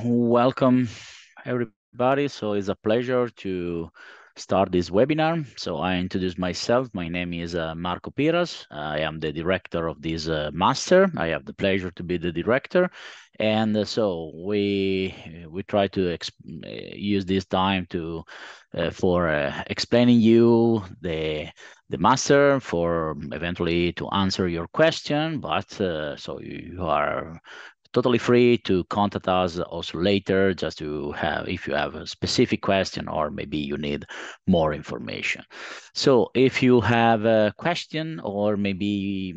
welcome everybody. So it's a pleasure to start this webinar. So I introduce myself. My name is Marco Piras. I am the director of this master. I have the pleasure to be the director. And so we try to use this time to for explaining you the master, for eventually to answer your question. But so you are totally free to contact us also later, just to have, if you have a specific question or maybe you need more information. So if you have a question or maybe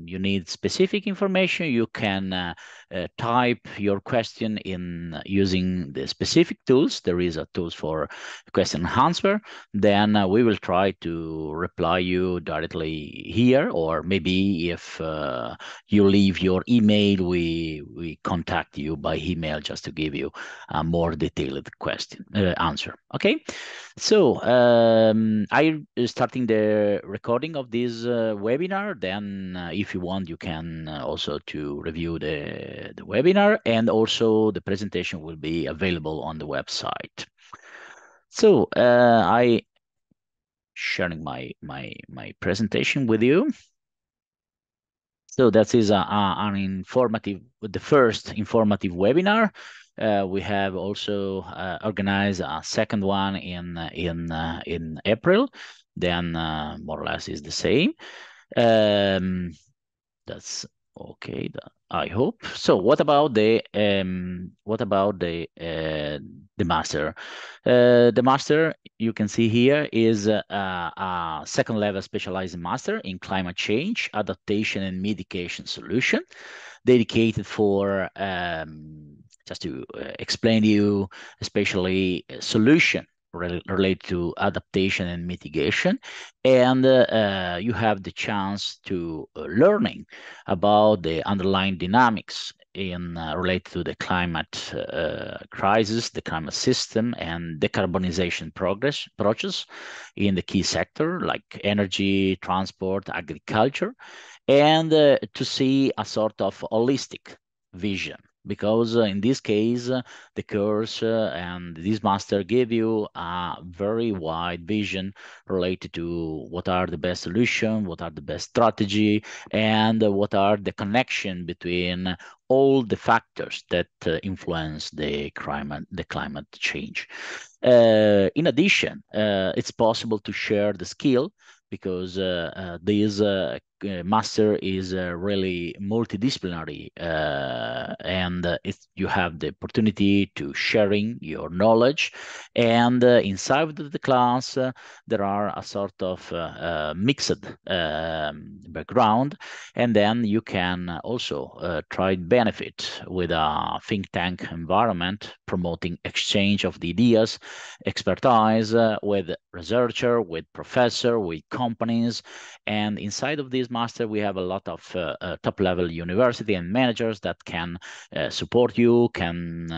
you need specific information, you can type your question in using the specific tools. There is a tools for question and answer. Then we will try to reply you directly here, or maybe if you leave your email, we contact you by email just to give you a more detailed question answer. Okay, so I starting the recording of this webinar. Then if you want, you can also to review the webinar, and also the presentation will be available on the website. So I sharing my presentation with you. So that is an informative, the first informative webinar. We have also organized a second one in April. Then more or less is the same. That's okay. I hope so. What about the master? The master you can see here is a second level specialized master in climate change, adaptation, and mitigation solution, dedicated for just to explain to you, especially solution related to adaptation and mitigation. And you have the chance to learning about the underlying dynamics in related to the climate crisis, the climate system, and decarbonization process in the key sector like energy, transport, agriculture, and to see a sort of holistic vision, because in this case the course and this master give you a very wide vision related to what are the best solution, what are the best strategy, and what are the connection between all the factors that influence the climate change. In addition, it's possible to share the skill, because this master is really multidisciplinary, and you have the opportunity to sharing your knowledge. And inside of the class, there are a sort of mixed background, and then you can also try benefit with a think tank environment, promoting exchange of the ideas, expertise with researcher, with professor, with companies. And inside of this master, we have a lot of top-level university and managers that can support you, can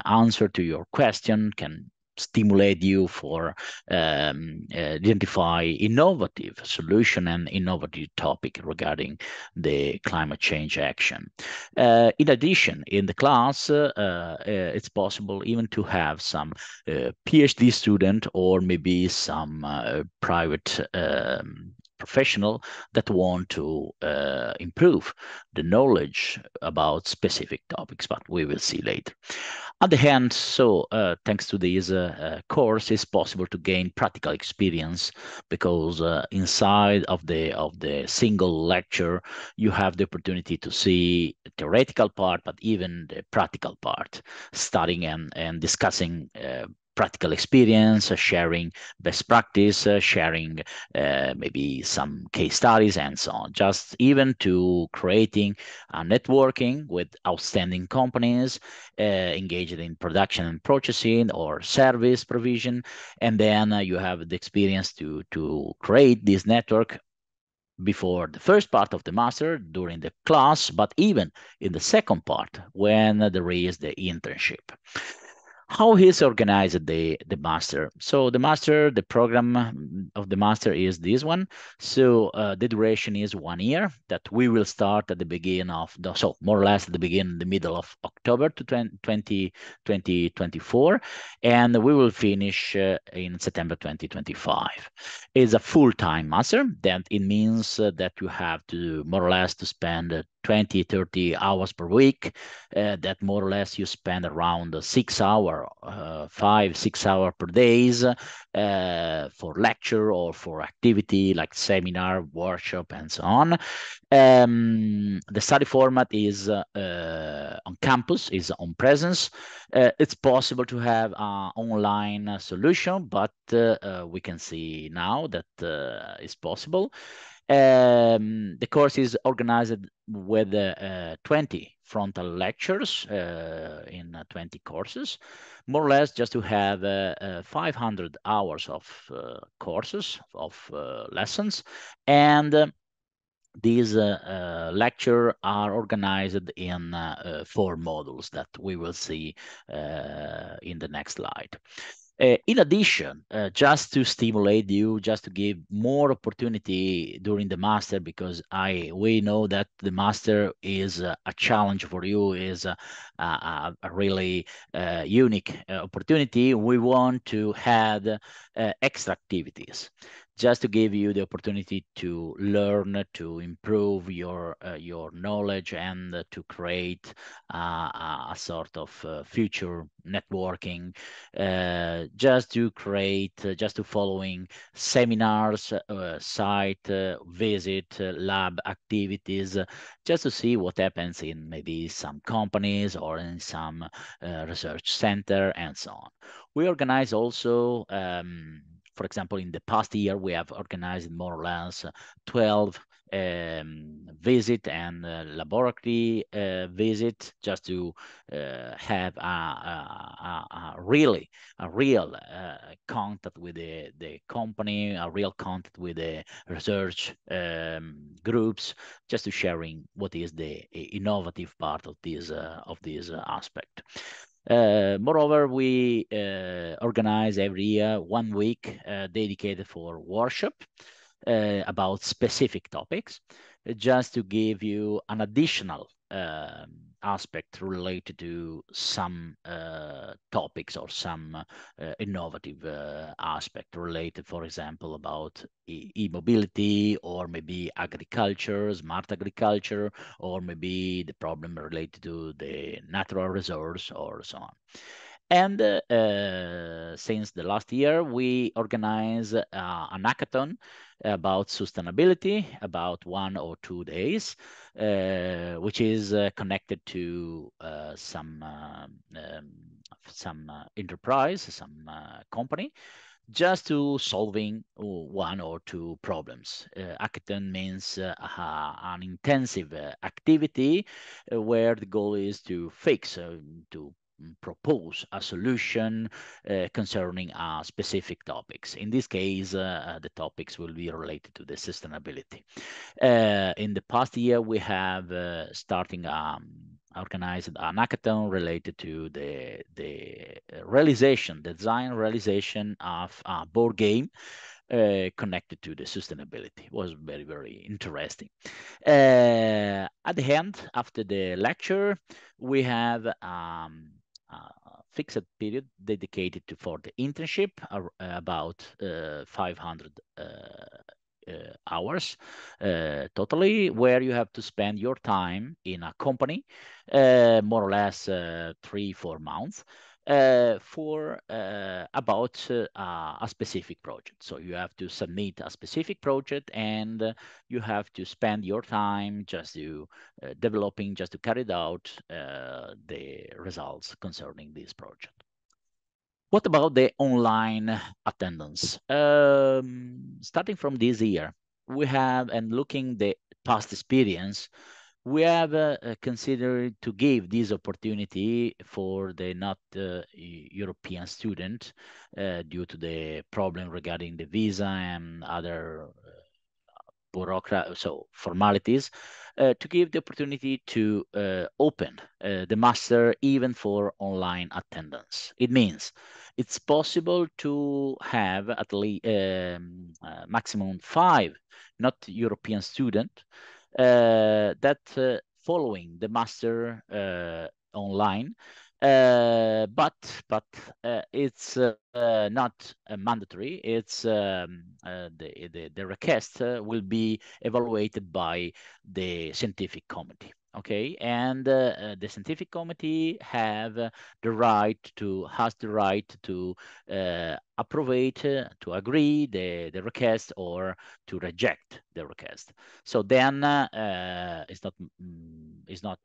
answer to your question, can stimulate you for identify innovative solution and innovative topic regarding the climate change action. In addition, in the class, it's possible even to have some PhD student, or maybe some private professional that want to improve the knowledge about specific topics, but we will see later. On the hand, so thanks to this course, it's possible to gain practical experience, because inside of the single lecture, you have the opportunity to see the theoretical part, but even the practical part, studying and discussing practical experience, sharing best practice, sharing maybe some case studies and so on, just even to creating networking with outstanding companies engaged in production and purchasing or service provision. And then you have the experience to create this network before the first part of the master, during the class, but even in the second part when there is the internship. How is organized the master? So the program of the master is this one. So the duration is 1 year that we will start at the beginning of so more or less at the middle of October to 2024, and we will finish in September 2025. It's a full-time master. That it means that you have to more or less to spend 20, 30 hours per week. That more or less you spend around 6 hours, 5, 6 hours per days for lecture or for activity like seminar, workshop, and so on. The study format is on campus, is on presence. It's possible to have an online solution, but we can see now that it's possible. The course is organized with 20 frontal lectures in 20 courses, more or less just to have 500 hours of courses, of lessons. And these lectures are organized in 4 modules that we will see in the next slide. In addition, just to stimulate you, just to give more opportunity during the master, because we know that the master is a challenge for you, is a really unique opportunity. We want to add extra activities just to give you the opportunity to learn, to improve your knowledge, and to create a sort of future networking, just to create, just to following seminars, site visit, lab activities, just to see what happens in maybe some companies or in some research center and so on. We organize also for example, in the past year, we have organized more or less 12 visit and laboratory visit, just to have a real contact with the company, a real contact with the research groups, just to sharing what is the innovative part of this aspect. Moreover, we organize every year 1 week dedicated for workshop about specific topics, just to give you an additional aspect related to some topics or some innovative aspect related, for example, about e-mobility, or maybe agriculture, smart agriculture, or maybe the problem related to the natural resource or so on. And since the last year, we organize an hackathon about sustainability, about 1 or 2 days, which is connected to some enterprise, some company, just to solving 1 or 2 problems. Hackathon means an intensive activity where the goal is to fix, to propose a solution concerning specific topics. In this case, the topics will be related to the sustainability. In the past year, we have organized an hackathon related to the design realization of a board game connected to the sustainability. It was very, very interesting. At the end, after the lecture, we have a fixed period dedicated for the internship, about 500 hours totally, where you have to spend your time in a company, more or less 3-4 months, for about a specific project. So you have to submit a specific project, and you have to spend your time just to developing, just to carry out the results concerning this project. What about the online attendance? Starting from this year, we have, and looking the past experience, we have considered to give this opportunity for the not European student due to the problem regarding the visa and other formalities, to give the opportunity to open the master even for online attendance. It means it's possible to have at least maximum 5 not European student that following the master online, but it's not mandatory. It's the request will be evaluated by the scientific committee. Okay, and the scientific committee have has the right to approve, to agree the request or to reject the request. So then it's not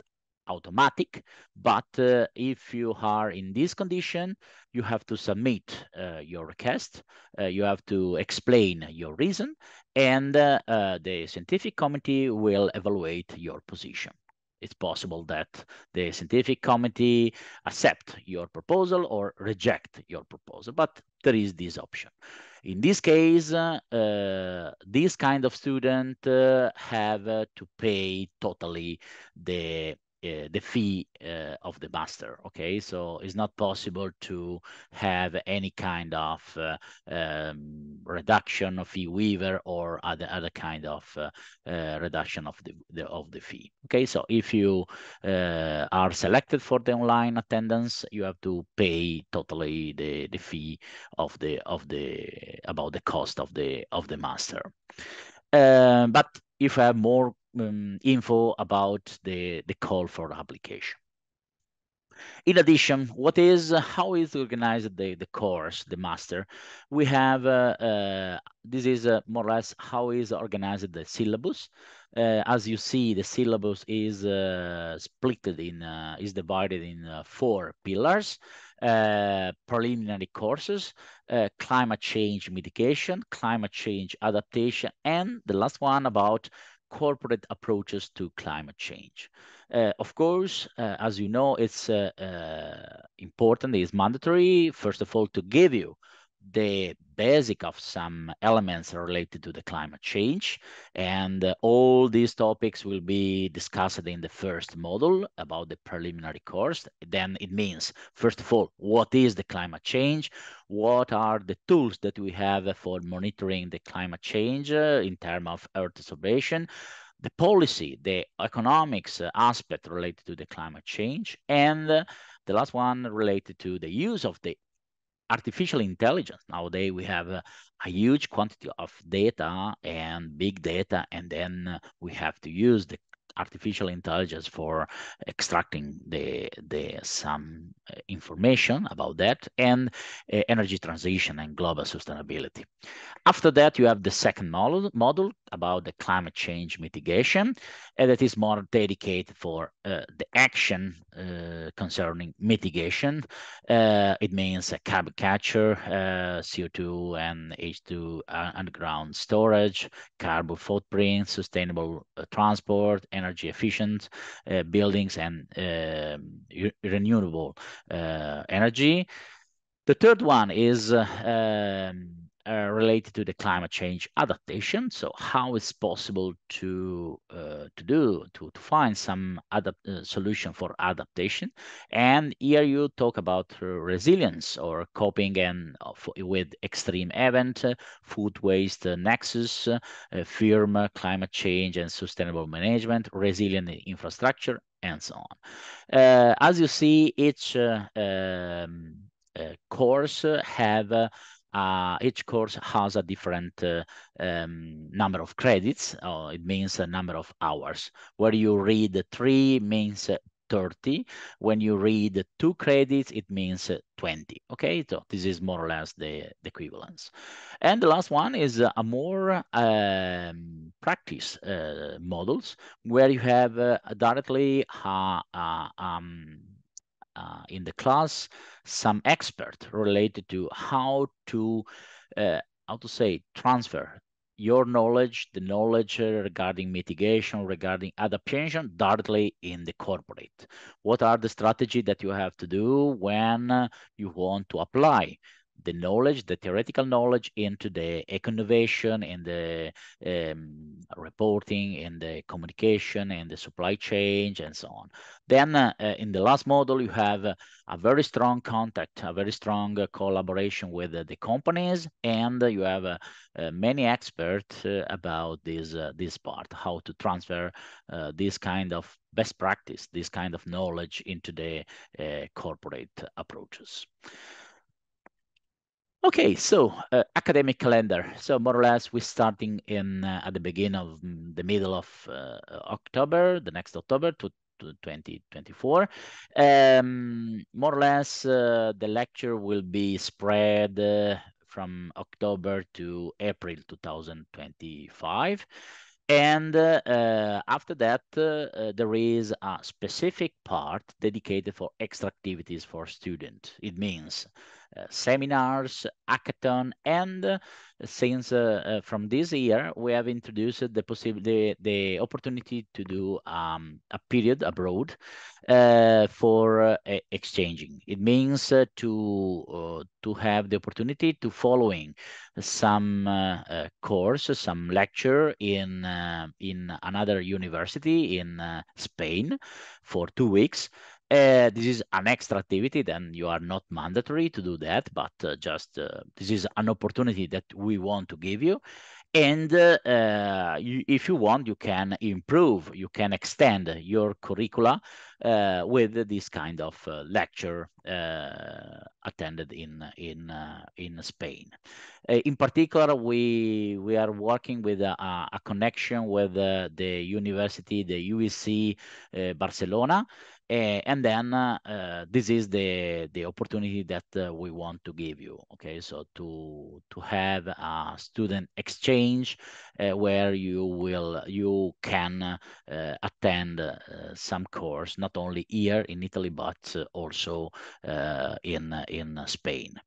automatic, but if you are in this condition, you have to submit your request, you have to explain your reason, and the scientific committee will evaluate your position. It's possible that the scientific committee accept your proposal or reject your proposal, but there is this option. In this case, this kind of student have to pay totally the fee of the master. Okay, so it's not possible to have any kind of reduction of fee waiver or other kind of reduction of the fee. Okay, so if you are selected for the online attendance, you have to pay totally the fee of the about the cost of the master. But if I have more info about the call for application. In addition, how is organized the course, the master? We have, this is more or less how is organized the syllabus. As you see, the syllabus is is divided in 4 pillars. Preliminary courses, climate change mitigation, climate change adaptation, and the last one about corporate approaches to climate change. Of course, as you know, it's important, it's mandatory, first of all, to give you the basic of some elements related to the climate change. And all these topics will be discussed in the first module about the preliminary course. Then it means, first of all, what is the climate change? What are the tools that we have for monitoring the climate change in terms of Earth observation? The policy, the economics aspect related to the climate change, and the last one related to the use of the artificial intelligence. Nowadays, we have a huge quantity of data and big data, and then we have to use the artificial intelligence for extracting some information about that, and energy transition and global sustainability. After that, you have the second module about the climate change mitigation, and that is more dedicated for the action concerning mitigation. It means carbon capture, CO2 and H2 underground storage, carbon footprint, sustainable transport, energy efficient buildings, and renewable energy. The third one is related to the climate change adaptation. So how it's possible to find some solution for adaptation. And here you talk about resilience or coping and with extreme event, food waste nexus, firm climate change and sustainable management, resilient infrastructure, and so on. As you see, each course each course has a different number of credits. It means a number of hours. Where you read 3 means 30. When you read 2 credits, it means 20. Okay, so this is more or less the equivalence. And the last one is a more practice models, where you have directly in the class some expert related to how to transfer your knowledge, the knowledge regarding mitigation, regarding adaptation, directly in the corporate. What are the strategies that you have to do when you want to apply the knowledge, the theoretical knowledge, into the eco-innovation, in the reporting, in the communication, in the supply chain, and so on. Then in the last module, you have a very strong contact, a very strong collaboration with the companies, and you have many experts about this part, how to transfer this kind of best practice, this kind of knowledge into the corporate approaches. Okay, so academic calendar. So more or less, we're starting in at the beginning of the middle of October, the next October to 2024. More or less, the lecture will be spread from October to April 2025. And after that, there is a specific part dedicated for extra activities for students. It means seminars, hackathon, and since from this year, we have introduced the opportunity to do a period abroad for exchanging. It means to have the opportunity to following some course, some lecture in another university in Spain for 2 weeks. This is an extra activity, then you are not mandatory to do that, but just this is an opportunity that we want to give you. And if you want, you can improve, you can extend your curricula with this kind of lecture attended in Spain. In particular, we are working with a connection with the university, the UEC Barcelona. And then this is the opportunity that we want to give you. Okay, so to have a student exchange where you can attend some course not only here in Italy but also in Spain.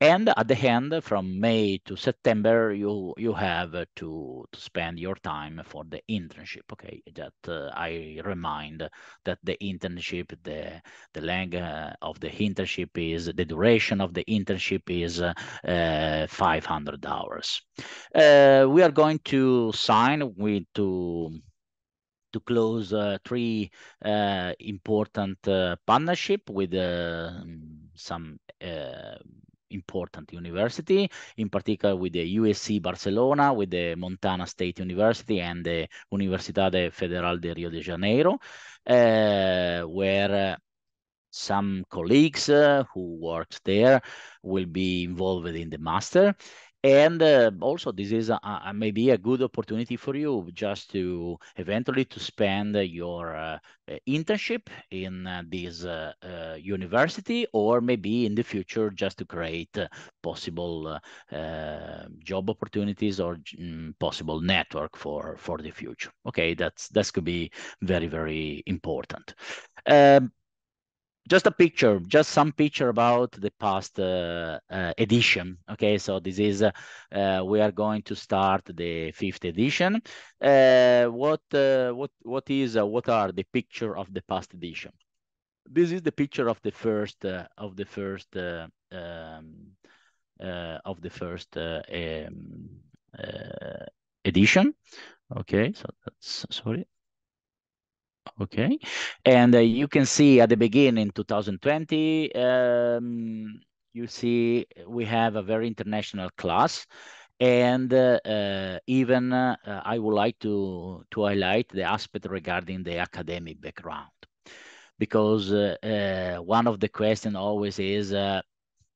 And at the end, from May to September, you have to spend your time for the internship. Okay, that I remind that the internship, the length of the internship is, the duration of the internship is 500 hours. We are going to sign to close 3 important partnership with some important university, in particular with the USC Barcelona, with the Montana State University, and the Universidade Federal de Rio de Janeiro, where some colleagues who worked there will be involved in the master. And also, this is maybe a good opportunity for you just to eventually to spend your internship in this university, or maybe in the future just to create possible job opportunities or possible network for the future. Okay, that could be very, very important. Just a picture, just some picture about the past edition. Okay, so this is we are going to start the 5th edition. What are the picture of the past edition? This is the picture of the first edition. Okay, so that's sorry. Okay, and you can see at the beginning, 2020, you see we have a very international class, and even I would like to highlight the aspect regarding the academic background, because one of the questions always is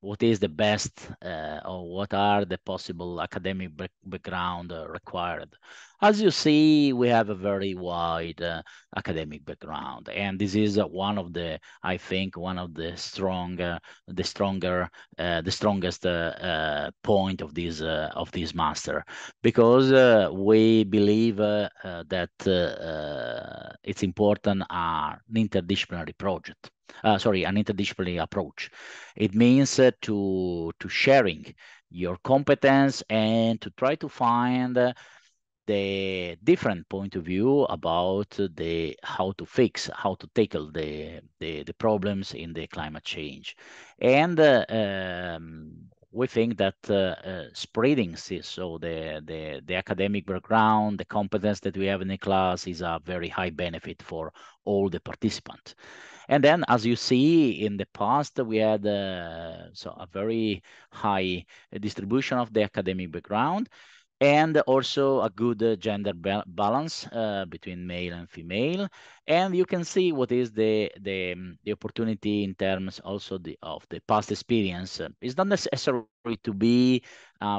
what is the best or what are the possible academic background required. As you see, we have a very wide academic background, and this is one of the, I think, one of the strongest point of this master, because we believe that it's important an interdisciplinary project. An interdisciplinary approach. It means to sharing your competence and to try to find the different point of view about how to fix, how to tackle the problems in the climate change. And we think that spreading so the academic background, the competence that we have in the class is a very high benefit for all the participants. And then, as you see, in the past, we had so a very high distribution of the academic background, and also a good gender balance between male and female. And you can see what is the opportunity in terms also of the past experience. It's not necessary to be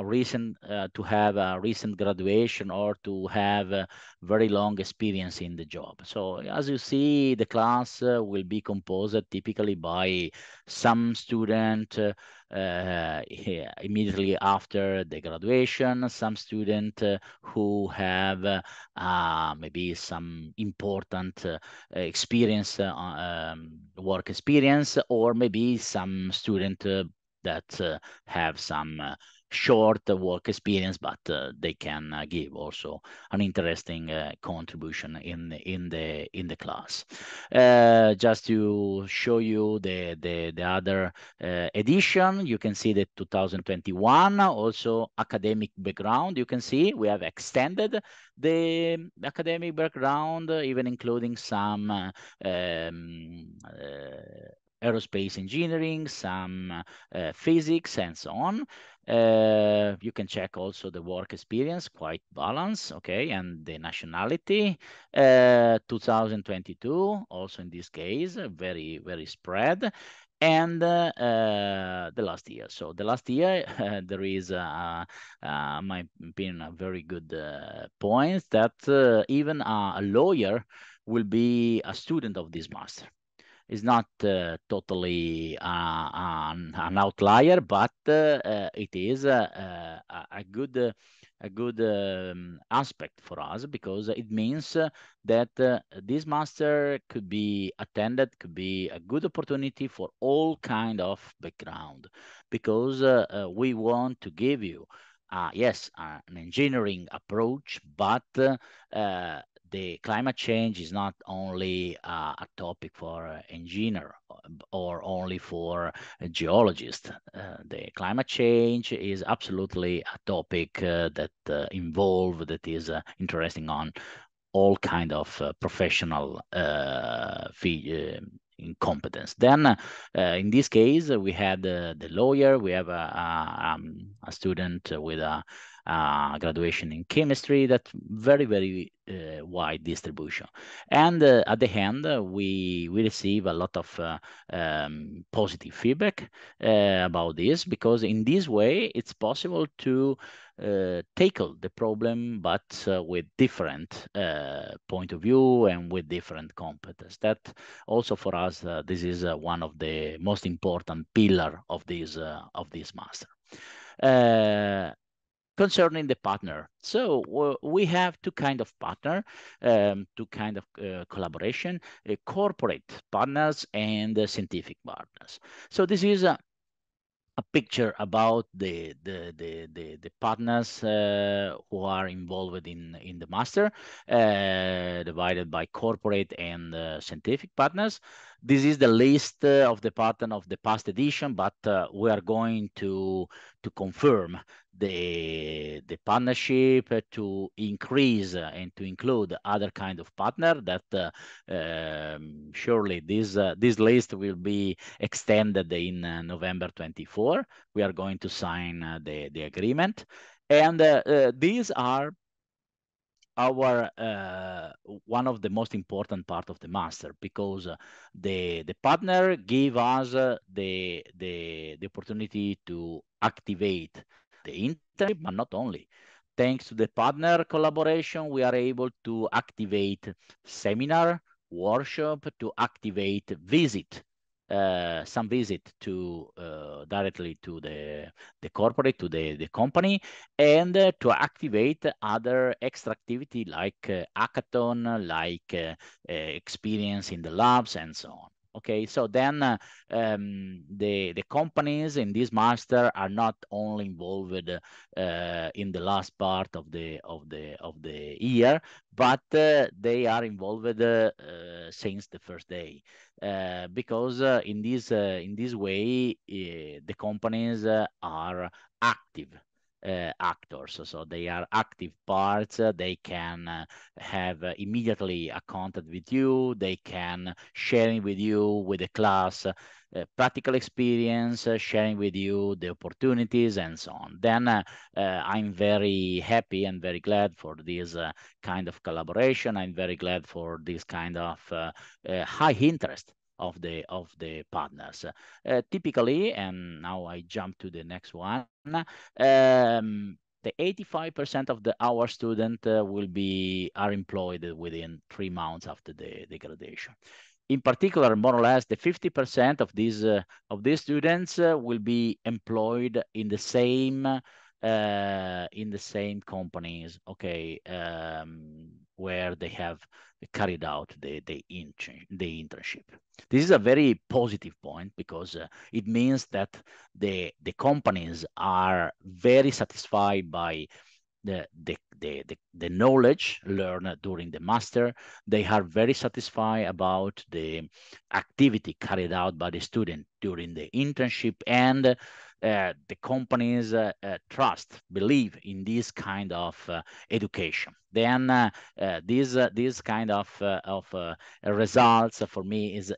recent, to have a recent graduation or to have a very long experience in the job. So as you see, the class will be composed typically by some student immediately after the graduation, some student who have maybe some important experience, work experience, or maybe some student that have some short work experience, but they can give also an interesting contribution in the class. Just to show you the other edition, you can see that 2021 also academic background. You can see we have extended the academic background, even including some aerospace engineering, some physics, and so on. You can check also the work experience, quite balanced, okay, and the nationality. 2022, also in this case, very, very spread. And the last year. So the last year, there is, my opinion, a very good point that even a lawyer will be a student of this master. Is not totally an outlier, but it is a good aspect for us, because it means that this master could be attended, could be a good opportunity for all kind of background, because we want to give you yes, an engineering approach, but the climate change is not only a topic for engineer or only for geologists. The climate change is absolutely a topic that that is interesting on all kind of professional competence. Then, in this case, we had the lawyer. We have a student with a graduation in chemistry. That very wide distribution. And at the end, we receive a lot of positive feedback about this, because in this way it's possible to tackle the problem, but with different point of view and with different competence. That also for us, this is one of the most important pillar of this master. Concerning the partner, so we have two kind of partner, two kind of collaboration: corporate partners and scientific partners. So this is a picture about the partners who are involved in the master, divided by corporate and scientific partners. This is the list of the partner of the past edition, but we are going to confirm the partnership to increase and to include other kind of partner that surely this list will be extended in November 24. We are going to sign the agreement, and these are our one of the most important part of the master, because the partner give us the opportunity to activate the internship, but not only. Thanks to the partner collaboration, we are able to activate seminar, workshop, to activate visit, some visit to directly to the corporate, to the company, and to activate other extra activity like hackathon, like experience in the labs, and so on. Okay, so then the companies in this master are not only involved in the last part of the year, but they are involved since the first day, because in this way the companies are active actors. So they are active parts. They can have immediately a contact with you. They can sharing with you, with the class, practical experience, sharing with you the opportunities and so on. Then I'm very happy and very glad for this kind of collaboration. I'm very glad for this kind of high interest of the partners. Typically, and now I jump to the next one. The 85% of our student are employed within 3 months after the graduation. In particular, more or less, the 50% of these students will be employed in the same companies, okay, where they have carried out the internship. This is a very positive point because it means that the companies are very satisfied by the knowledge learned during the master. They are very satisfied about the activity carried out by the student during the internship, and the companies believe in this kind of education. Then this kind of results for me is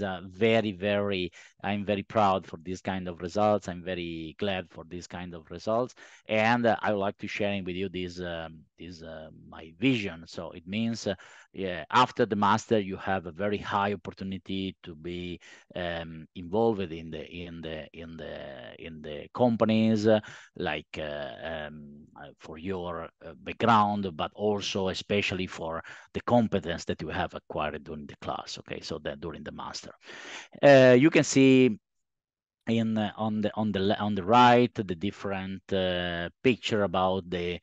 a very. I'm very proud for this kind of results. I'm very glad for this kind of results, and I would like to sharing with you this my vision. So it means, yeah, after the master, you have a very high opportunity to be involved in the companies, like for your background, but also especially for the competence that you have acquired during the class. Okay, so that during the master, you can see on the right the different picture about the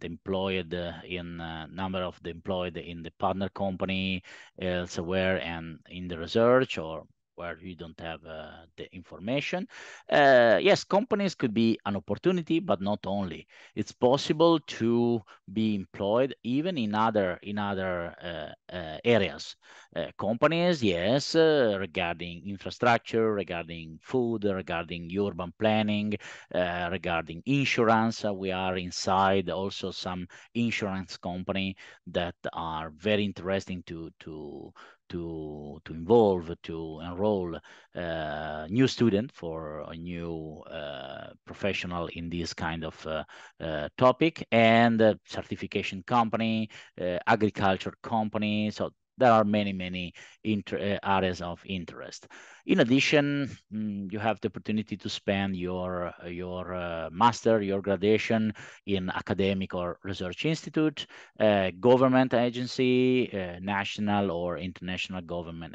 employed in number of the employed in the partner company elsewhere and in the research, or where you don't have the information. Yes, companies could be an opportunity, but not only. It's possible to be employed even in other areas. Companies, yes, regarding infrastructure, regarding food, regarding urban planning, regarding insurance. We are inside also some insurance company that are very interesting to involve, to enroll new student for a new professional in this kind of topic, and certification company, agriculture company. So there are many areas of interest. In addition, you have the opportunity to spend your master, your graduation in academic or research institute, government agency, national or international government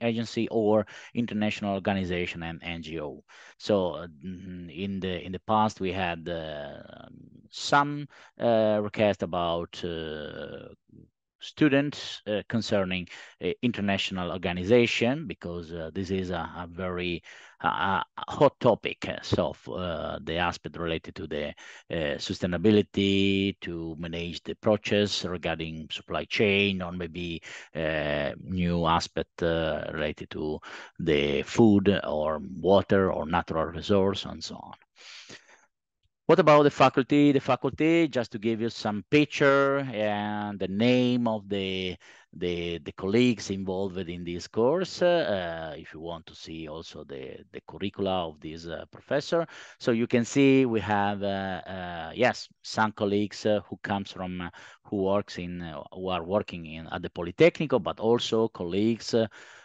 agency, or international organization and NGO. So in the past, we had some request about students concerning international organization, because this is a very hot topic. So the aspect related to the sustainability, to manage the process regarding supply chain, or maybe new aspect related to the food or water or natural resource and so on. What about the faculty? The faculty, just to give you some picture and the name of the colleagues involved in this course, if you want to see also the curricula of this professor. So you can see we have, yes, some colleagues who are working at the Politecnico, but also colleagues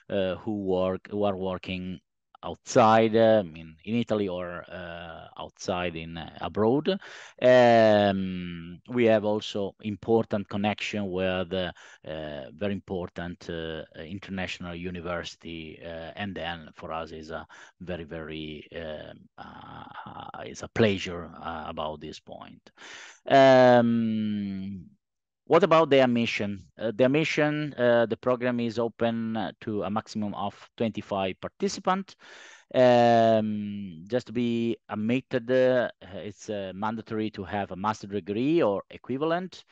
who are working outside, in Italy, or outside in abroad. We have also important connection with very important international university, and then for us is a very it's a pleasure about this point. What about the admission? The program is open to a maximum of 25 participants. Just to be admitted, it's mandatory to have a master degree or equivalent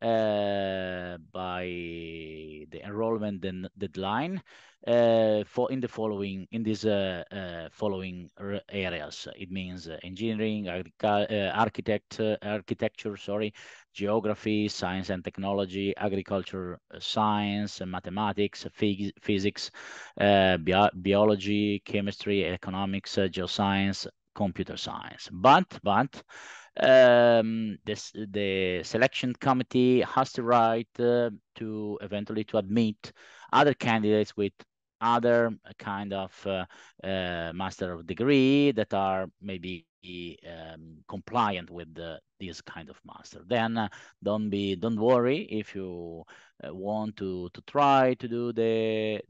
by the enrollment deadline for in the following following areas. It means engineering, architecture, sorry, geography, science and technology, agriculture, science, mathematics, physics, biology, chemistry, economics, geoscience, computer science. But the selection committee has the right to eventually to admit other candidates with other kind of master of degree that are maybe compliant with this kind of master. Then don't worry if you want to try to do the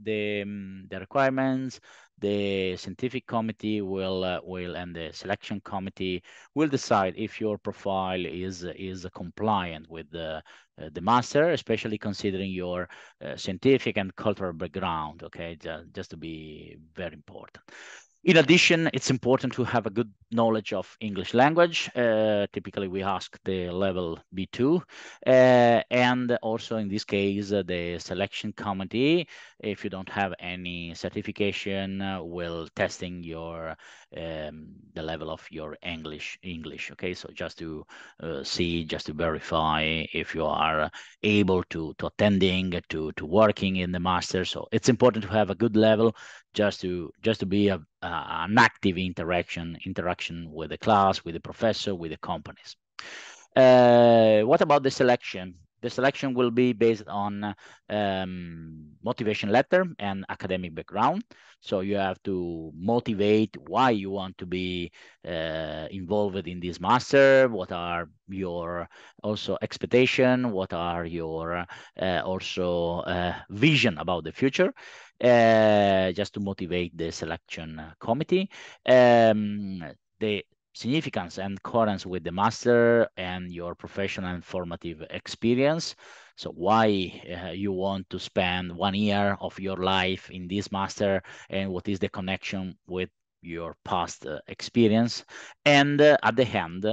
requirements. The scientific committee will and the selection committee will decide if your profile is compliant with the master, especially considering your scientific and cultural background. Okay, just to be very important. In addition, it's important to have a good knowledge of English language. Typically, we ask the level B2. And also in this case, the selection committee, if you don't have any certification, will testing your the level of your English. Okay, so just to see, just to verify if you are able to attending, to working in the master. So it's important to have a good level just to be an active interaction with the class, with the professor, with the companies. What about the selection? The selection will be based on motivation letter and academic background. So you have to motivate why you want to be involved in this master. What are your also expectation? What are your also vision about the future? Just to motivate the selection committee. The significance and coherence with the master and your professional and formative experience. So why you want to spend 1 year of your life in this master, and what is the connection with your past experience. And at the end,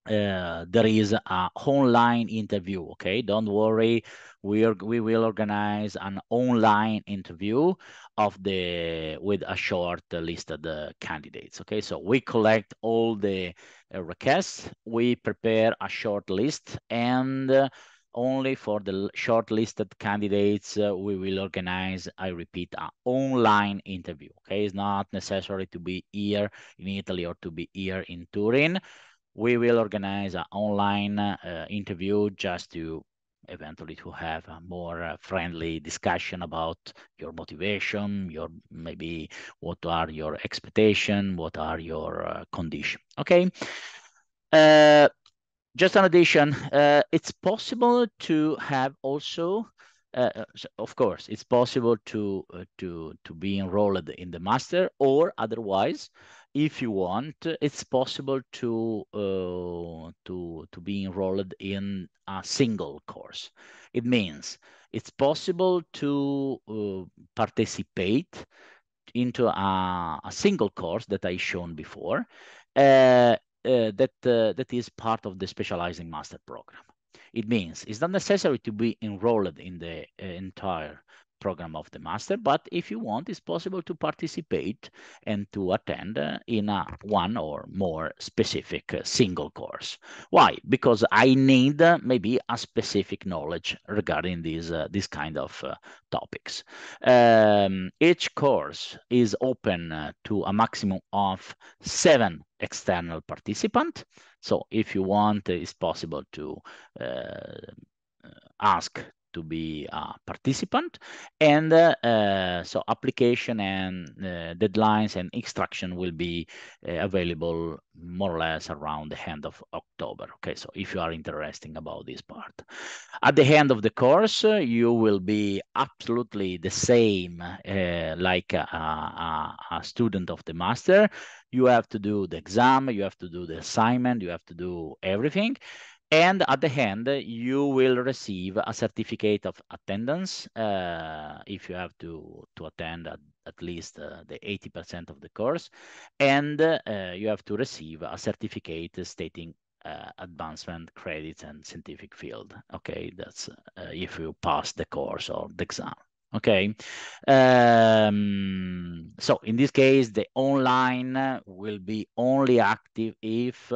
there is an online interview. Okay, don't worry, we will organize an online interview with a short listed candidates. Okay, so we collect all the requests, we prepare a short list, and only for the shortlisted candidates we will organize, I repeat, an online interview. Okay, it's not necessary to be here in Italy or to be here in Turin. We will organize an online interview just to eventually to have a more friendly discussion about your motivation, your maybe what are your expectation, what are your condition. Okay. Just an addition, it's possible to have also, of course, it's possible to be enrolled in the master, or otherwise, if you want, it's possible to be enrolled in a single course. It means it's possible to participate into a single course that I shown before. That is part of the specializing master program. It means it's not necessary to be enrolled in the entire program of the master, but if you want, it's possible to participate and to attend in a one or more specific single course. Why? Because I need maybe a specific knowledge regarding these kind of topics. Each course is open to a maximum of 7 external participants. So if you want, it's possible to ask to be a participant, and so application and deadlines and instruction will be available more or less around the end of October. Okay, so if you are interested about this part, at the end of the course, you will be absolutely the same like a student of the master. You have to do the exam, you have to do the assignment, you have to do everything. And at the end, you will receive a certificate of attendance if you have to attend at least the 80% of the course. And you have to receive a certificate stating advancement credits and scientific field. Okay, that's if you pass the course or the exam. Okay, so in this case, the online will be only active if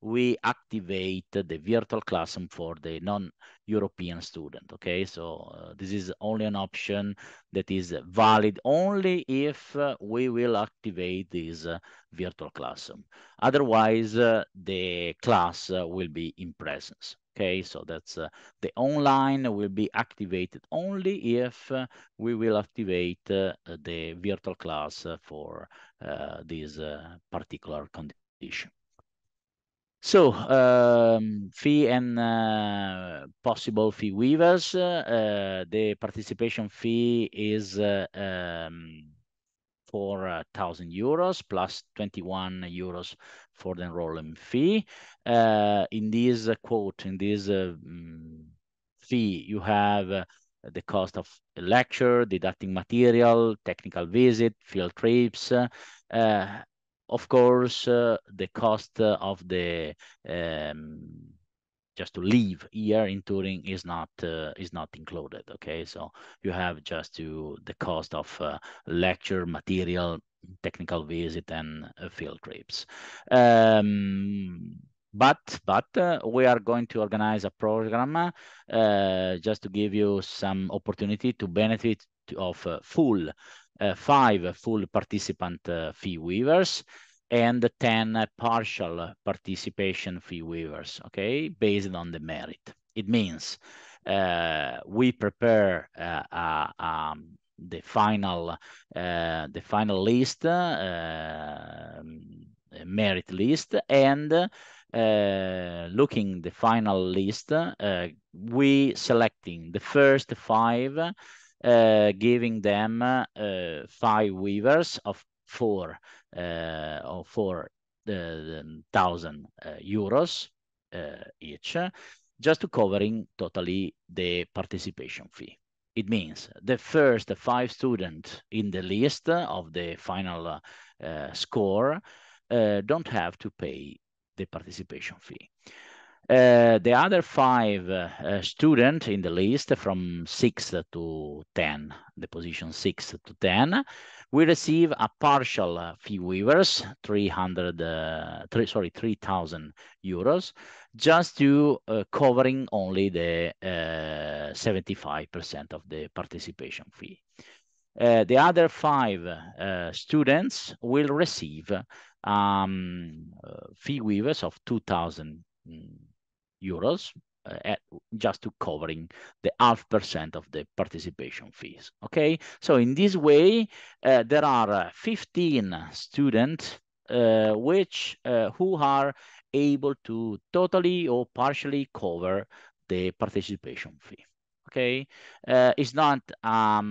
we activate the virtual classroom for the non-European student. Okay, so this is only an option that is valid only if we will activate this virtual classroom. Otherwise, the class will be in presence. Okay, so that's the online will be activated only if we will activate the virtual class for this particular condition. So, fee and possible fee waivers. The participation fee is 4,000 euros plus 21 euros for the enrollment fee. In this quote, in this fee, you have the cost of lecture, didactic material, technical visit, field trips, of course, the cost of the just to live here in Turin is not included. Okay, so you have just to the cost of lecture material, technical visit, and field trips. But we are going to organize a program just to give you some opportunity to benefit of full 5 full participant fee waivers and 10 partial participation fee waivers, okay, based on the merit. It means we prepare the final list, merit list, and looking the final list, we selecting the first 5, giving them 5 waivers of 4,000 euros each, just to covering totally the participation fee. It means the first 5 students in the list of the final score don't have to pay the participation fee. The other 5 students in the list from 6 to 10, the position 6 to 10, we receive a partial fee waivers, 3,000 euros, just to covering only the 75% of the participation fee. The other 5 students will receive fee waivers of 2,000 euros just to covering the 0.5% of the participation fees. Okay, so in this way, there are 15 students who are able to totally or partially cover the participation fee. Okay, it's not a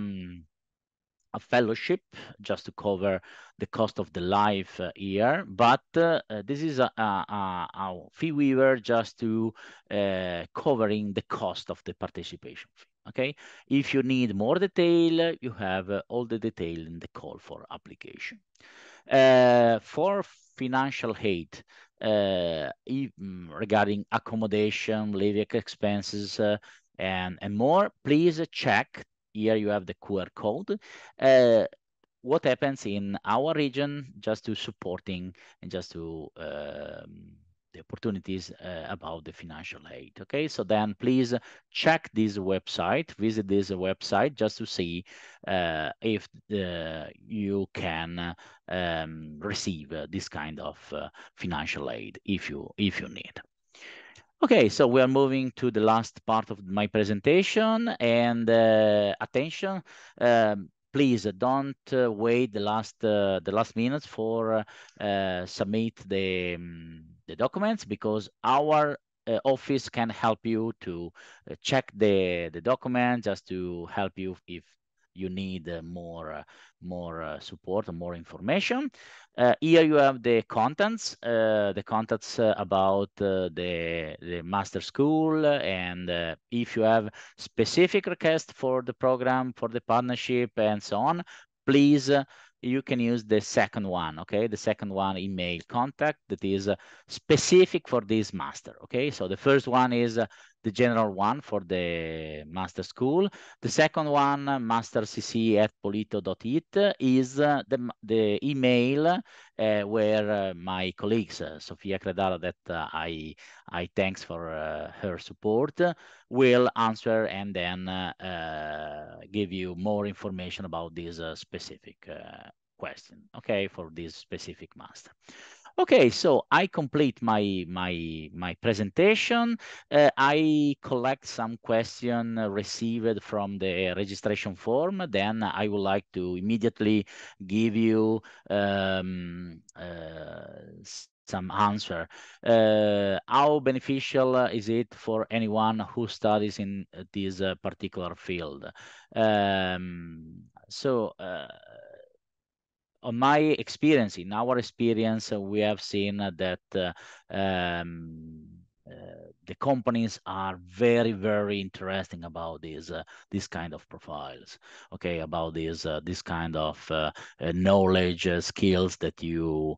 fellowship just to cover the cost of the life year, but this is a fee waiver just to covering the cost of the participation fee. Okay, if you need more detail, you have all the detail in the call for application. For financial aid, regarding accommodation, living expenses, and more, please check. Here you have the QR code. What happens in our region, just to supporting and just to the opportunities about the financial aid. Okay, so then please check this website, visit this website just to see if you can receive this kind of financial aid if you need. Okay, so we are moving to the last part of my presentation, and attention, please don't wait the last minutes for submit the documents, because our office can help you to check the document, just to help you if you need more support, more information. Here you have the contents about the master school, and if you have specific request for the program, for the partnership, and so on, please you can use the second one, okay? The second one, email contact, that is specific for this master, okay? So the first one is the general one for the master school. The second one, mastercc@polito.it, is the email where my colleagues, Sofia Credara, that I thanks for her support, will answer and then give you more information about this specific question, okay, for this specific master. Okay, so I complete my presentation. I collect some question received from the registration form. Then I would like to immediately give you some answer. How beneficial is it for anyone who studies in this particular field? So on my experience, in our experience, we have seen that the companies are very, very interesting about these kind of profiles. Okay, about this kind of knowledge, skills that you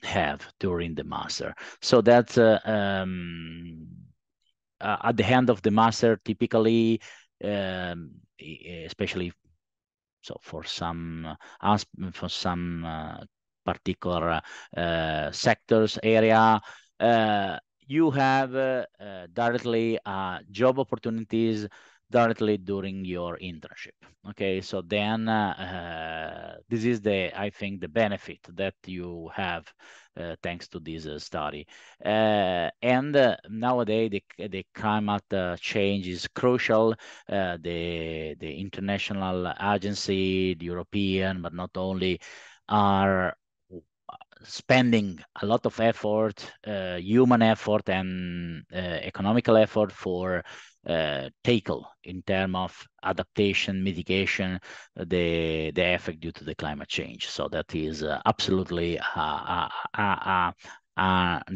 have during the master. So that's at the end of the master, typically, especially so for some particular sectors area, you have directly job opportunities directly during your internship. Okay, so then this is I think the benefit that you have thanks to this study. And nowadays the climate change is crucial. The international agency, the European, but not only, are spending a lot of effort, human effort and economical effort for tackle in terms of adaptation, mitigation, the effect due to the climate change. So that is absolutely an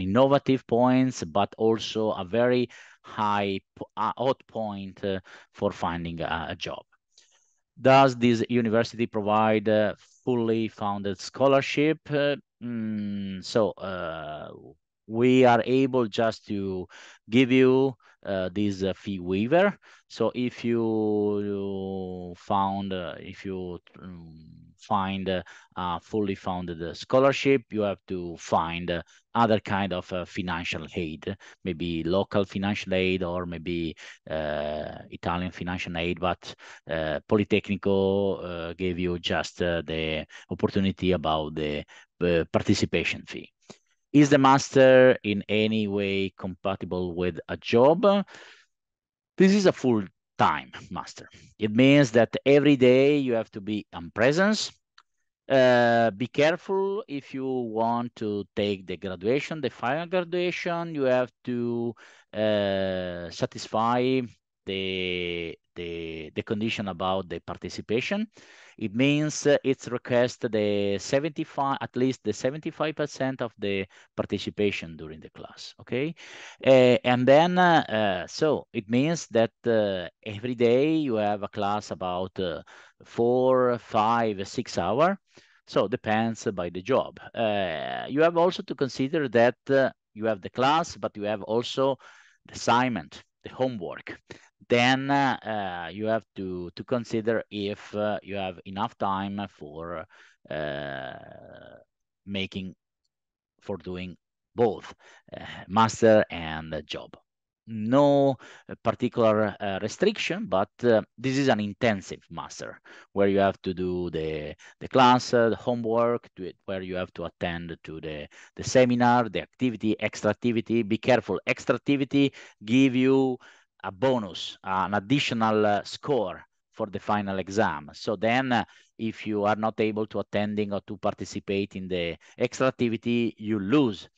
innovative point, but also a very high hot point for finding a job. Does this university provide fully funded scholarship? We are able just to give you this fee waiver. So if you find a fully funded scholarship, you have to find other kind of financial aid, maybe local financial aid or maybe Italian financial aid, but Politecnico gave you just the opportunity about the participation fee. Is the master in any way compatible with a job? This is a full-time master. It means that every day you have to be in presence. Be careful if you want to take the graduation, the final graduation, you have to satisfy the condition about the participation. It means it's request at least the 75% of the participation during the class, okay? And then, so it means that every day you have a class about 4, 5, 6 hours. So depends by the job. You have also to consider that you have the class, but you have also the assignment, the homework. Then you have to consider if you have enough time for doing both master and job. No particular restriction, but this is an intensive master where you have to do the class, the homework, where you have to attend to the seminar, the activity, extra activity. Be careful, extra activity give you a bonus, an additional score for the final exam. So then if you are not able to attending or to participate in the extra activity, you lose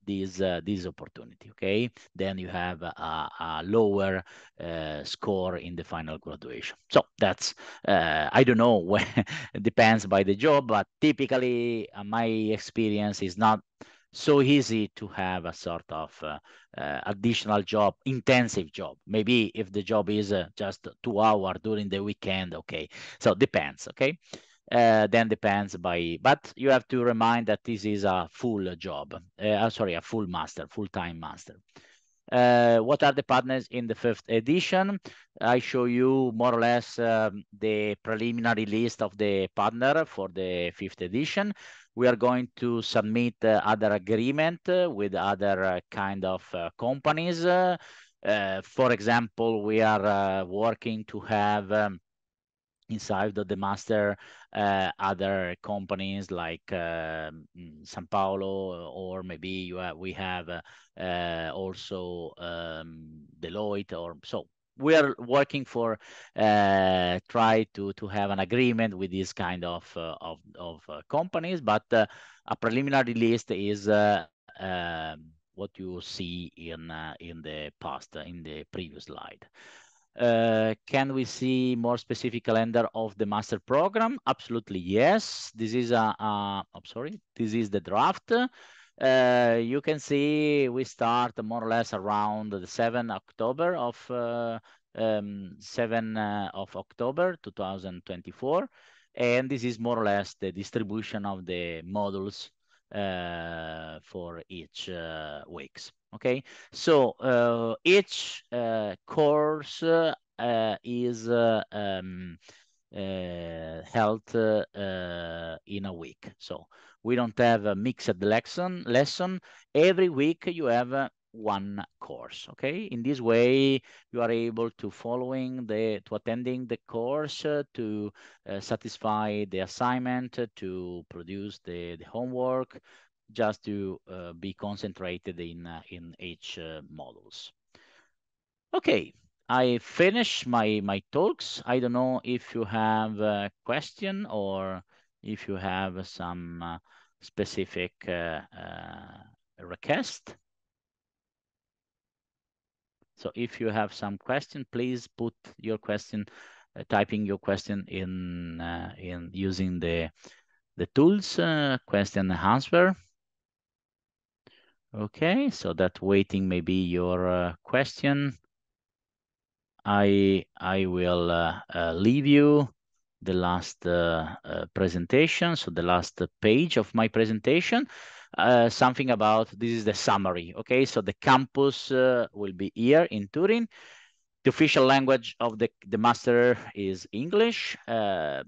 this opportunity. Okay, then you have a lower score in the final graduation. So that's I don't know when it depends by the job, but typically my experience is not so easy to have a sort of additional job, intensive job. Maybe if the job is just 2 hours during the weekend, okay. So depends, okay. Then depends by, but you have to remind that this is a full job. Sorry, a full master, full-time master. What are the partners in the 5th edition? I show you more or less the preliminary list of the partner for the 5th edition. We are going to submit other agreement with other kind of companies. For example, we are working to have inside of the master other companies like San Paulo, or maybe we have also Deloitte, or so we are working for try to have an agreement with this kind of companies, but a preliminary list is what you see in the past, in the previous slide. Can we see more specific calendar of the master program? Absolutely, yes. This is I'm sorry, this is the draft. You can see we start more or less around the 7 October of 7 of October 2024, and this is more or less the distribution of the modules for each weeks. Okay, so each course is held in a week. So we don't have a mixed lesson. Every week you have one course. Okay, in this way you are able to attending the course, to satisfy the assignment, to produce the homework, just to be concentrated in each modules. Okay, I finish my talks. I don't know if you have a question or if you have some specific request. So if you have some question, please put your question, typing your question in using the tools, question and answer. Okay, so that waiting maybe your question. I will leave you the last presentation, so the last page of my presentation. Something about, this is the summary, okay? So the campus will be here in Turin. The official language of the master is English. The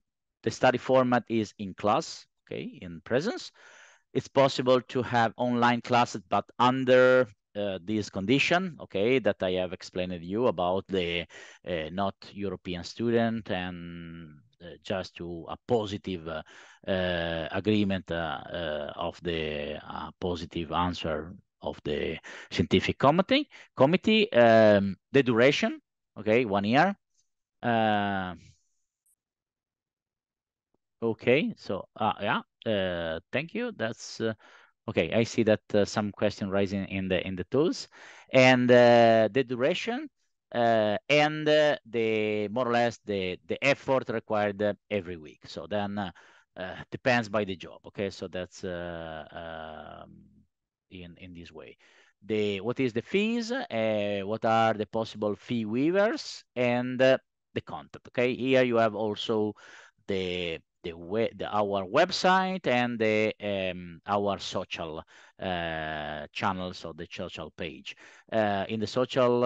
study format is in class, okay, in presence. It's possible to have online classes, but under this condition, okay, that I have explained to you about the not European student, and just to a positive agreement of the positive answer of the scientific committee. The duration, okay, 1 year. Okay, so yeah, thank you. That's okay. I see that some question rising in the tools, and the duration, and the more or less the effort required every week. So then depends by the job. Okay, so that's in this way. What is the fees? What are the possible fee waivers, and the content? Okay, here you have also our website and our social channels, or the social page. In the social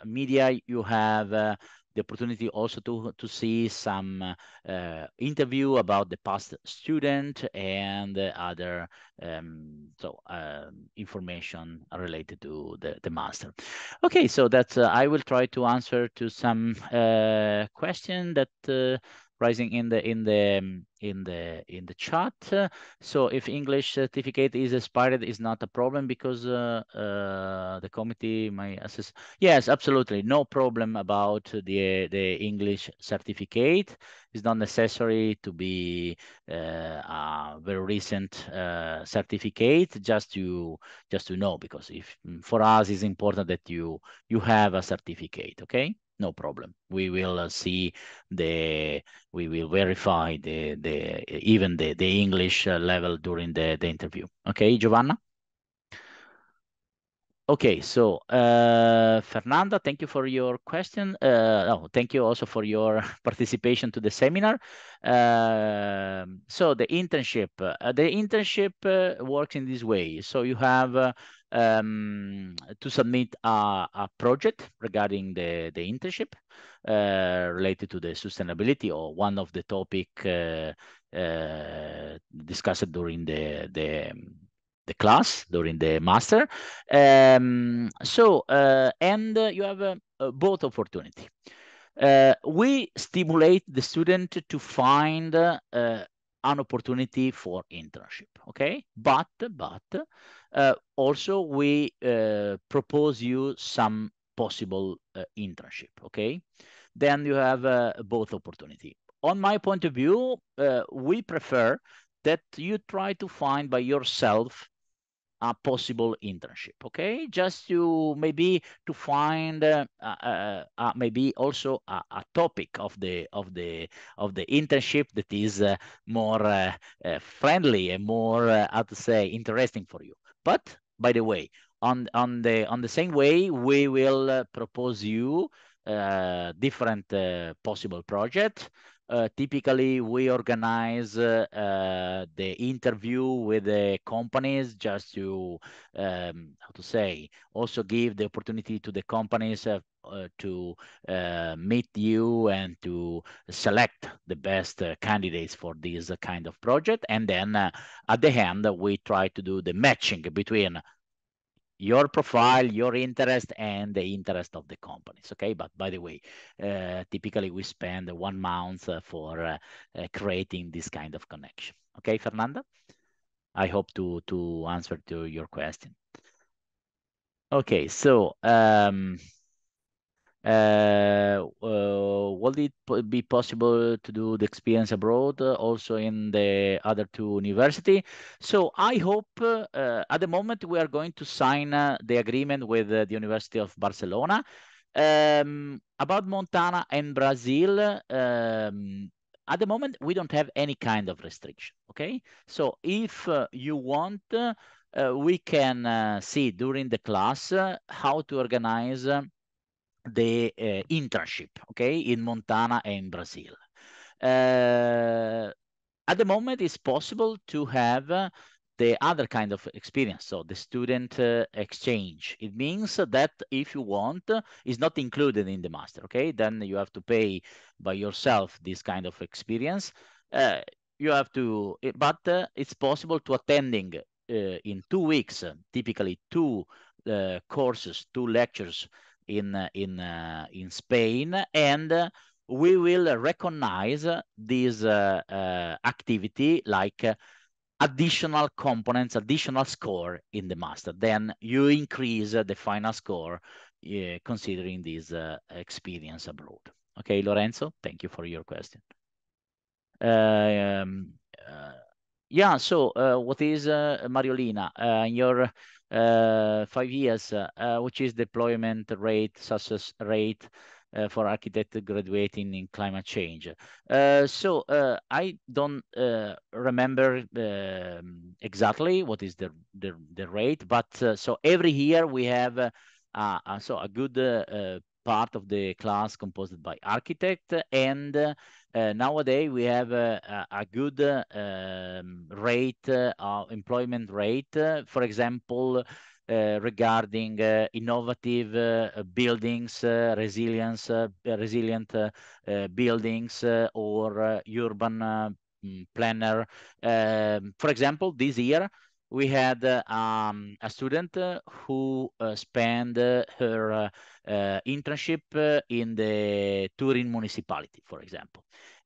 media, you have the opportunity also to see some interview about the past student and other information related to the master. Okay, so that's I will try to answer to some question that rising in the chat. So if English certificate is expired, is not a problem because the committee may assess. Yes, absolutely, no problem about the English certificate. It's not necessary to be a very recent certificate, just to know, because if for us it's important that you have a certificate. Okay, no problem. We will see we will verify even the English level during the interview. Okay, Giovanna? Okay, so Fernanda, thank you for your question. No, thank you also for your participation to the seminar. So the internship works in this way. So you have to submit a project regarding the internship related to the sustainability, or one of the topic discussed during the class, during the master. And you have both opportunity. We stimulate the student to find an opportunity for internship. Okay, but also we propose you some possible internship. Okay, then you have both opportunity. On my point of view, we prefer that you try to find by yourself a possible internship. Okay, just to maybe to find maybe also a topic of the internship that is more friendly and more how to say, interesting for you. But by the way, on the same way, we will propose you different possible projects. Typically, we organize the interview with the companies, just to how to say, also give the opportunity to the companies to meet you and to select the best candidates for this kind of project. And then at the end, we try to do the matching between your profile, your interest, and the interest of the companies. Okay, but by the way, typically we spend 1 month for creating this kind of connection. Okay, Fernanda, I hope to answer to your question. Okay, so will it be possible to do the experience abroad also in the other two university? So I hope at the moment we are going to sign the agreement with the University of Barcelona. About Montana and Brazil, at the moment we don't have any kind of restriction. Okay, so if you want, we can see during the class how to organize the internship, okay, in Montana and Brazil. At the moment, it's possible to have the other kind of experience, so the student exchange. It means that if you want, it's not included in the master, okay? Then you have to pay by yourself this kind of experience. You have to, but it's possible to attending in 2 weeks, typically 2 courses, 2 lectures in Spain, and we will recognize this activity like additional components, additional score in the master. Then you increase the final score considering this experience abroad. Okay, Lorenzo, thank you for your question. Um, uh, yeah, so what is Mariolina? In your 5 years, which is deployment rate, success rate for architect graduating in climate change? So I don't remember exactly what is the rate, but so every year we have so a good part of the class composed by architect, and nowadays we have a good rate, employment rate, for example, regarding innovative buildings, resilient buildings, or urban planner. For example, this year we had a student who spent her internship in the Turin municipality, for example.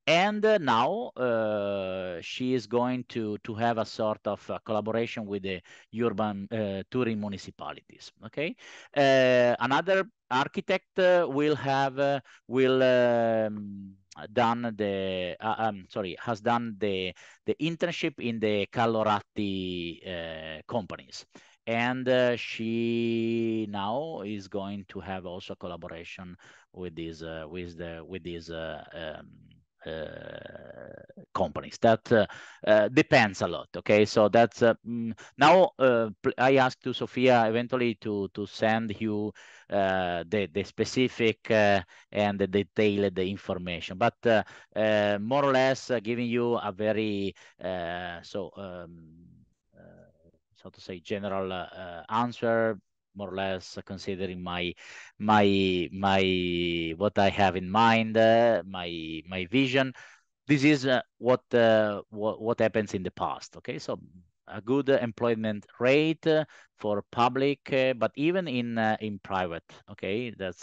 And now she is going to have a sort of collaboration with the urban touring municipalities. Okay, another architect will done the sorry, has done the internship in the Carlo companies, and she now is going to have also collaboration with these companies. That depends a lot. Okay, so that's now I asked to Sofia eventually to send you the specific and the detailed information, but more or less giving you a very uh, so to say general answer, more or less considering my what I have in mind, my vision. This is what happens in the past. Okay, so a good employment rate for public, but even in private. Okay, that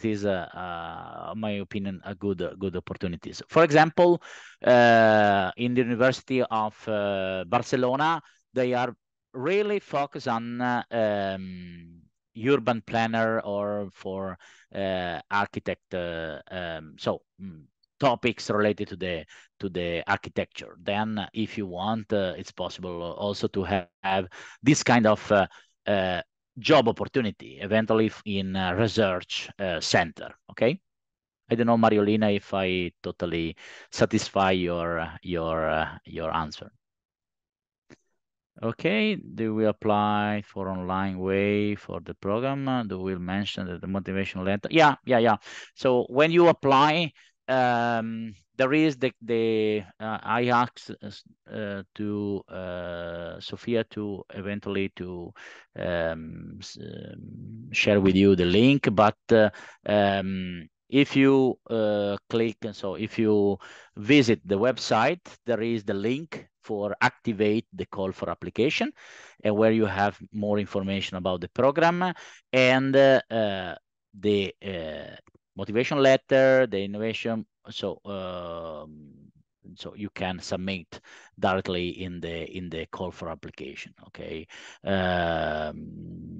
is my opinion, a good opportunities. For example, in the University of Barcelona, they are really focused on urban planner or for architect. Topics related to the architecture. Then, if you want, it's possible also to have this kind of uh, job opportunity, eventually in a research center. Okay. I don't know, Mariolina, if I totally satisfy your answer. Okay, do we apply for online way for the program? Do we mention that the motivation letter? Yeah. So when you apply, there is the I asked to Sophia to eventually to share with you the link, but if you click, so if you visit the website, there is the link for activate the call for application, and where you have more information about the program and the motivation letter, the innovation. So you can submit directly in the call for application. Okay.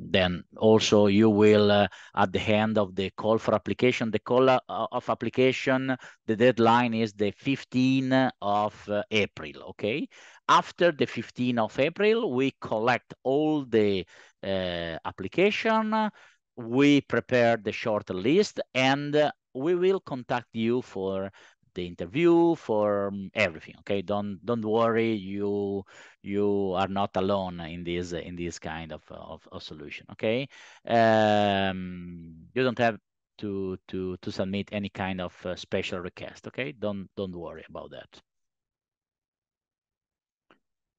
Then also you will at the end of the call for application, the call of application, the deadline is the 15th of April. Okay. After the 15th of April, we collect all the application, we prepare the short list, and we will contact you for the interview, for everything. Okay, don't worry, you are not alone in this kind of solution. Okay, you don't have to submit any kind of special request. Okay, don't worry about that.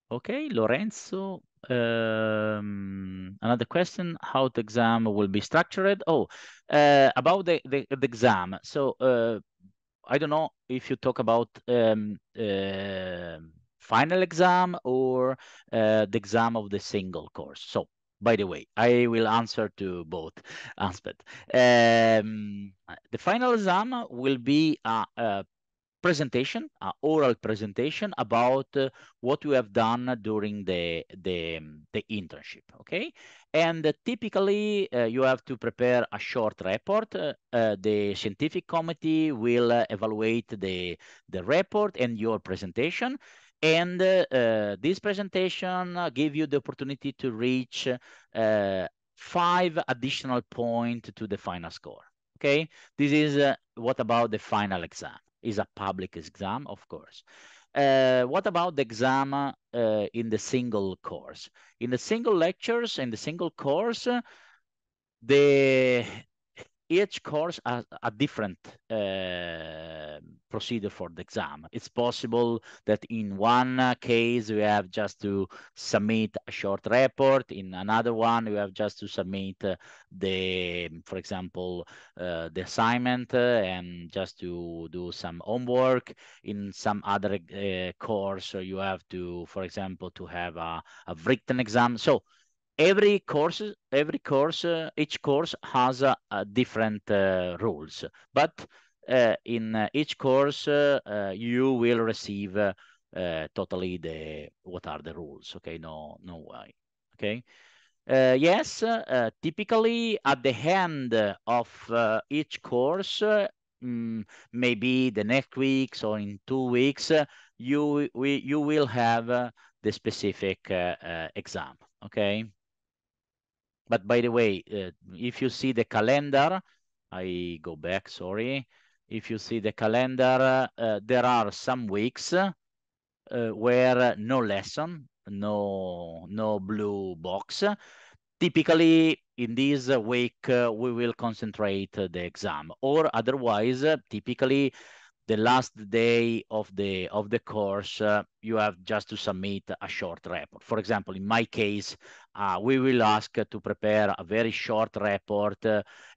Okay, Lorenzo, another question, how the exam will be structured? Oh, about the exam. So I don't know if you talk about final exam or the exam of the single course. So by the way, I will answer to both aspects. The final exam will be a presentation, oral presentation about what you have done during the internship. Okay, and typically you have to prepare a short report. The scientific committee will evaluate the report and your presentation. And this presentation give you the opportunity to reach 5 additional points to the final score. Okay, this is what about the final exam? Is a public exam, of course. What about the exam in the single course? In the single lectures, in the single course, the each course has a different procedure for the exam. It's possible that in one case you have just to submit a short report. In another one, you have just to submit for example, the assignment and just to do some homework. In some other course, you have to, for example, to have a written exam. So each course has a different rules, but in each course you will receive totally what are the rules. Okay, no way. Okay. Yes, typically at the end of each course, maybe the next weeks or in 2 weeks, you will have the specific exam. Okay. But by the way, if you see the calendar, I go back, sorry. If you see the calendar, there are some weeks where no lesson, no blue box. Typically, in this week, we will concentrate the exam, or otherwise, typically the last day of the course, you have just to submit a short report. For example, in my case, we will ask to prepare a very short report,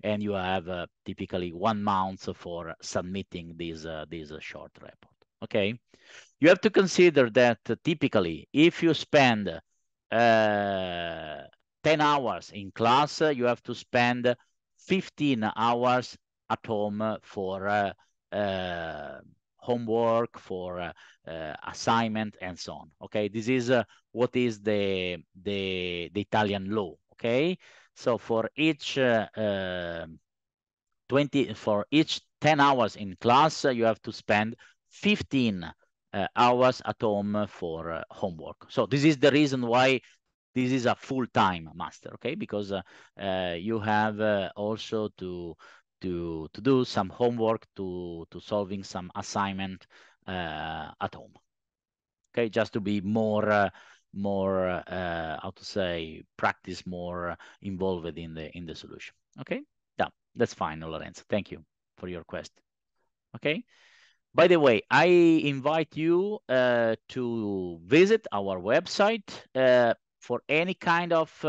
and you have typically 1 month for submitting this short report. Okay, you have to consider that typically, if you spend 10 hours in class, you have to spend 15 hours at home for homework, for assignment, and so on. Okay, this is what is the Italian law. Okay, so for each 10 hours in class, you have to spend 15 hours at home for homework. So this is the reason why this is a full-time master, okay? Because you have also to do some homework, to solving some assignment at home. Okay, just to be more how to say, practice more involved in the solution. Okay, yeah, that's fine, Lorenzo. Thank you for your question. Okay. By the way, I invite you to visit our website for any kind of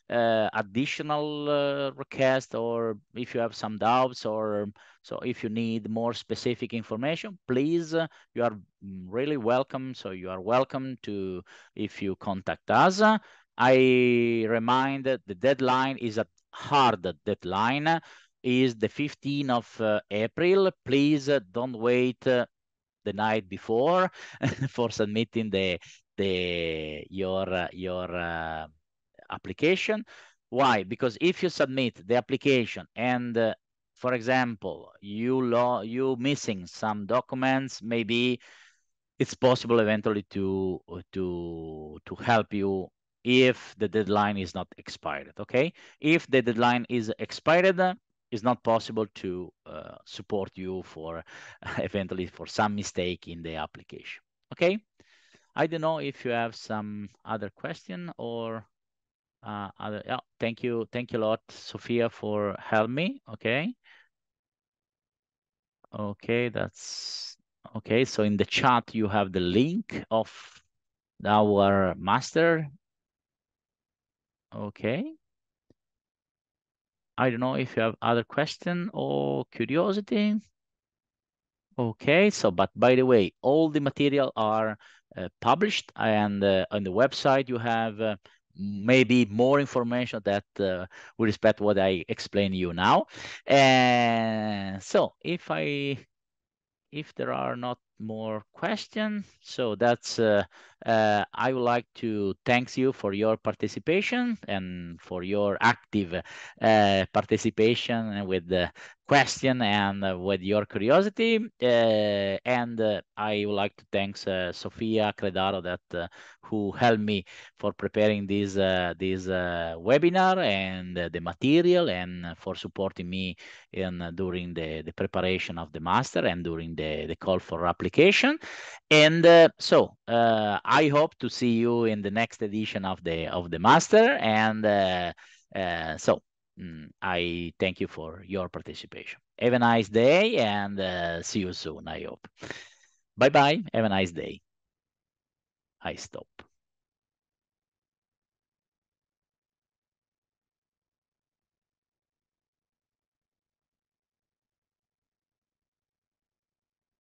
additional request, or if you have some doubts, or so if you need more specific information, please, you are really welcome. So you are welcome to, if you contact us. I remind that the deadline is a hard deadline, is the 15th of April. Please don't wait the night before for submitting your application. Why? Because if you submit the application and for example, you missing some documents, maybe it's possible eventually to help you if the deadline is not expired. Okay, if the deadline is expired, it's not possible to support you for eventually for some mistake in the application. Okay, I don't know if you have some other question or other. Yeah, thank you a lot, Sophia, for helping me. Okay. Okay, that's okay. So in the chat, you have the link of our master. Okay. I don't know if you have other question or curiosity. Okay, so but by the way, all the material are published, and on the website you have maybe more information that with respect to what I explained to you now. And so if there are not more questions, so that's I would like to thank you for your participation and for your active participation with the question and with your curiosity. And I would like to thank Sofia Credaro that who helped me for preparing this webinar and the material, and for supporting me in during the preparation of the master and during the call for application. And so I hope to see you in the next edition of the master. And so I thank you for your participation. Have a nice day, and see you soon, I hope. Bye bye. Have a nice day. I stop.